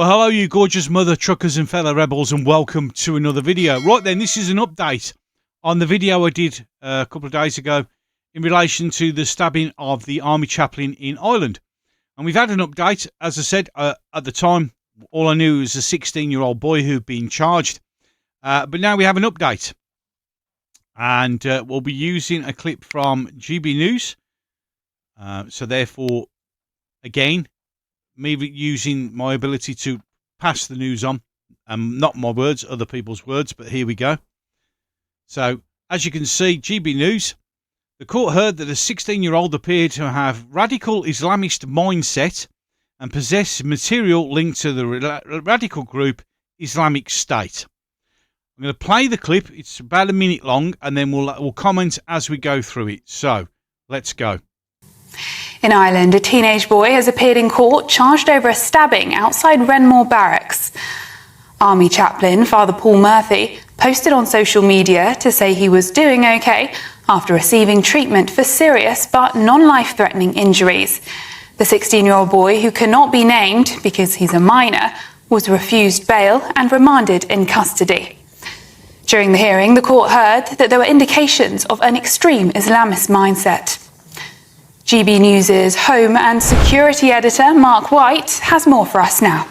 Well, hello, you gorgeous mother truckers and fellow rebels, and welcome to another video. Right then, this is an update on the video I did a couple of days ago in relation to the stabbing of the Army Chaplin in Ireland. And we've had an update. As I said, at the time, all I knew was a 16-year-old boy who'd been charged. But now we have an update. And we'll be using a clip from GB News. So therefore, again, me using my ability to pass the news on, not my words, other people's words, but here we go. So, as you can see, GB News, the court heard that a 16-year-old appeared to have radical Islamist mindset and possess material linked to the radical group Islamic State. I'm going to play the clip. It's about a minute long, and then we'll comment as we go through it. So, let's go. In Ireland, a teenage boy has appeared in court charged over a stabbing outside Renmore Barracks. Army chaplain Father Paul Murphy posted on social media to say he was doing okay after receiving treatment for serious but non-life-threatening injuries. The 16-year-old boy, who cannot be named because he's a minor, was refused bail and remanded in custody. During the hearing, the court heard that there were indications of an extreme Islamist mindset. GB News' Home and Security Editor, Mark White, has more for us now.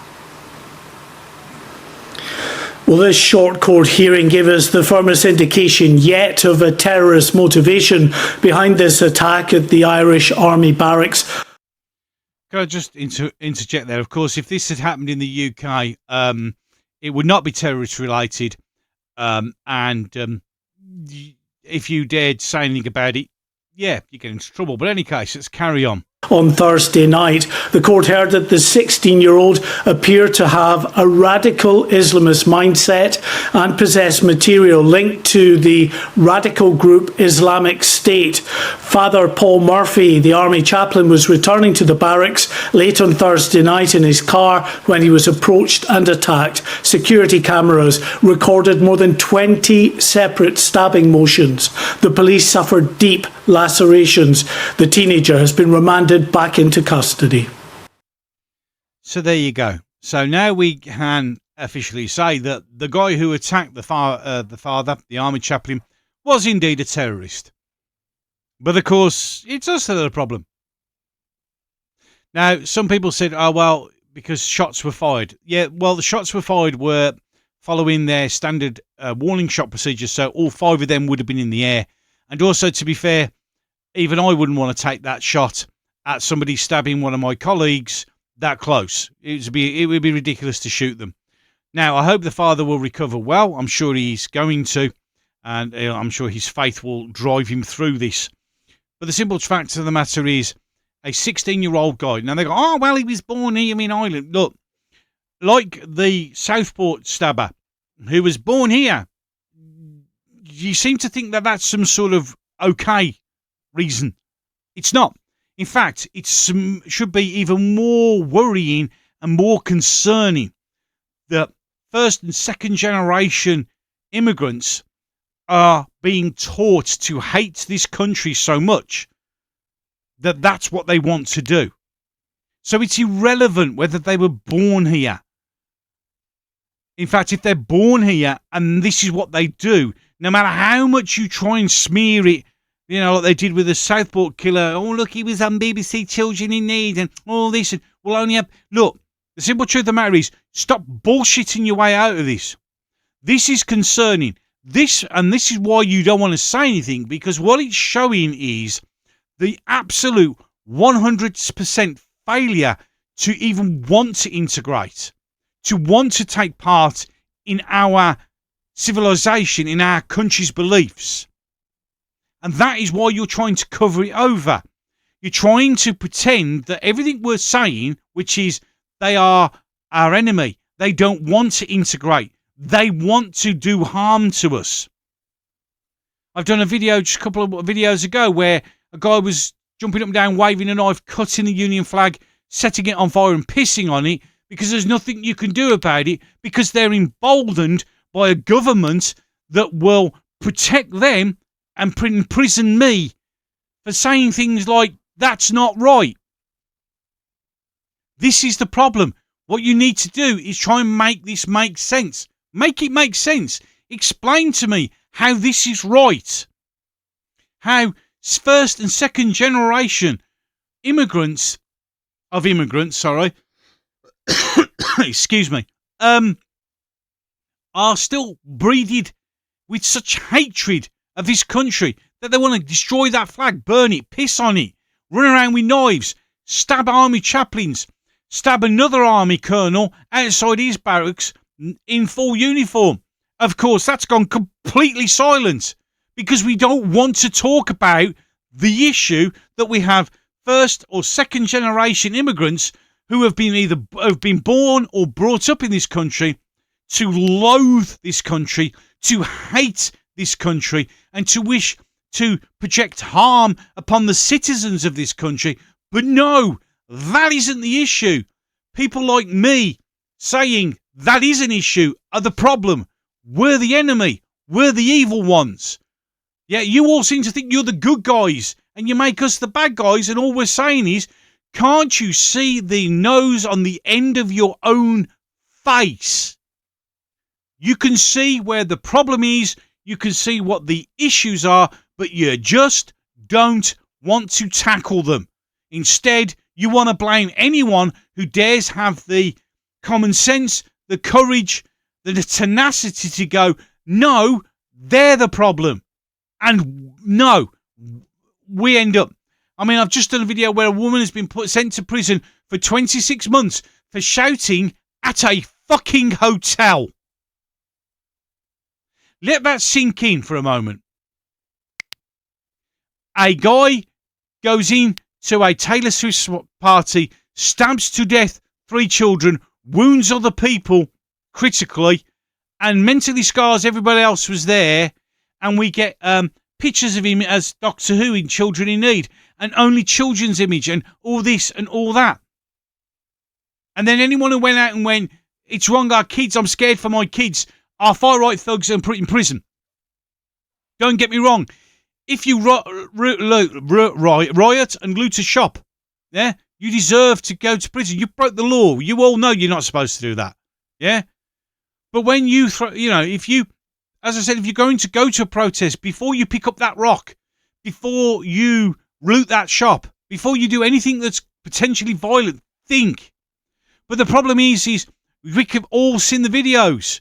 Well, this short court hearing gave us the firmest indication yet of a terrorist motivation behind this attack at the Irish Army Barracks. Can I just interject there? Of course, if this had happened in the UK, it would not be terrorist related. If you dared say anything about it, yeah, you get into trouble. But in any case, let's carry on. On Thursday night, the court heard that the 16-year-old appeared to have a radical Islamist mindset and possess material linked to the radical group Islamic State. Father Paul Murphy, the army chaplain, was returning to the barracks late on Thursday night in his car when he was approached and attacked. Security cameras recorded more than 20 separate stabbing motions. The police suffered deep lacerations. The teenager has been remanded back into custody. So there you go. So now we can officially say that the guy who attacked the father, the army chaplain, was indeed a terrorist. But of course, it's us that are the problem. Now, some people said, oh, well, because shots were fired. Yeah, well, the shots were fired were following their standard warning shot procedures, so all 5 of them would have been in the air. And also, to be fair, even I wouldn't want to take that shot at somebody stabbing one of my colleagues that close. It would be ridiculous to shoot them. Now, I hope the father will recover well. I'm sure he's going to, and I'm sure his faith will drive him through this. But the simple fact of the matter is, a 16-year-old guy. Now, they go, oh, well, he was born here in Ireland. Look, like the Southport stabber, who was born here, you seem to think that that's some sort of okay reason. It's not. In fact, it should be even more worrying and more concerning that first and second generation immigrants are being taught to hate this country so much that that's what they want to do. So it's irrelevant whether they were born here. In fact, if they're born here and this is what they do, no matter how much you try and smear it, you know, like they did with the Southport killer. Oh, look, he was on BBC Children in Need and all this. And we'll only have... Look, the simple truth of the matter is, stop bullshitting your way out of this. This is concerning. This is why you don't want to say anything, because what it's showing is the absolute 100% failure to even want to integrate, to want to take part in our civilization, in our country's beliefs. And that is why you're trying to cover it over. You're trying to pretend that everything we're saying, which is they are our enemy, they don't want to integrate, they want to do harm to us. I've done a video just a couple of videos ago where a guy was jumping up and down, waving a knife, cutting the Union flag, setting it on fire and pissing on it because there's nothing you can do about it, because they're emboldened by a government that will protect them and imprison me for saying things like, that's not right. This is the problem. What you need to do is try and make this make sense. Make it make sense. Explain to me how this is right. How first and second generation immigrants, excuse me, are still breeded with such hatred of this country that they want to destroy that flag, burn it, piss on it, run around with knives, stab army chaplains, stab another army colonel outside his barracks in full uniform. Of course, that's gone completely silent because we don't want to talk about the issue that we have first or second generation immigrants who have been born or brought up in this country to loathe this country, to hate this country, and to wish to project harm upon the citizens of this country. But no, that isn't the issue. People like me saying that is an issue are the problem. We're the enemy. We're the evil ones. Yeah, you all seem to think you're the good guys and you make us the bad guys, and all we're saying is, can't you see the nose on the end of your own face? You can see where the problem is, you can see what the issues are, but you just don't want to tackle them. Instead, you want to blame anyone who dares have the common sense, the courage, the tenacity to go, no, they're the problem. And no, we end up... I mean, I've just done a video where a woman has been sent to prison for 26 months for shouting at a fucking hotel. Let that sink in for a moment. A guy goes in to a Taylor Swift party, stabs to death 3 children, wounds other people critically, and mentally scars everybody else was there, and we get pictures of him as Doctor Who in Children in Need, and only children's image, and all this and all that. And then anyone who went out and went, it's wrong, our kids, I'm scared for my kids, are far-right thugs and put in prison. Don't get me wrong. If you riot and loot a shop, yeah, you deserve to go to prison. You broke the law. You all know you're not supposed to do that, yeah? But when you if you, as I said, if you're going to go to a protest, before you pick up that rock, before you loot that shop, before you do anything that's potentially violent, think. But the problem is we have all seen the videos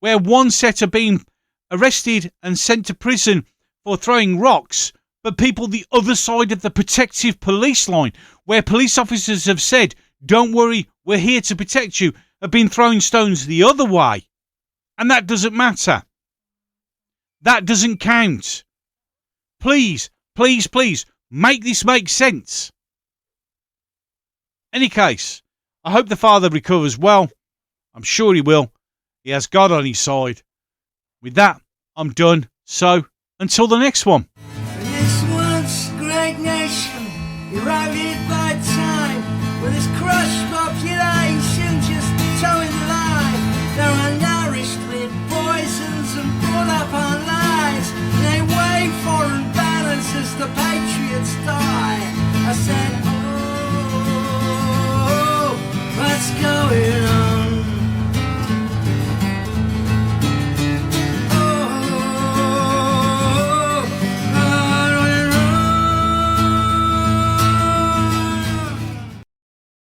where one set are being arrested and sent to prison for throwing rocks, but people the other side of the protective police line, where police officers have said, don't worry, we're here to protect you, have been throwing stones the other way. And that doesn't matter. That doesn't count. Please, please, please, make this make sense. Any case, I hope the father recovers well. I'm sure he will. He has God on his side. With that, I'm done. So, until the next one. This once great nation, arrived here by time, with its crushed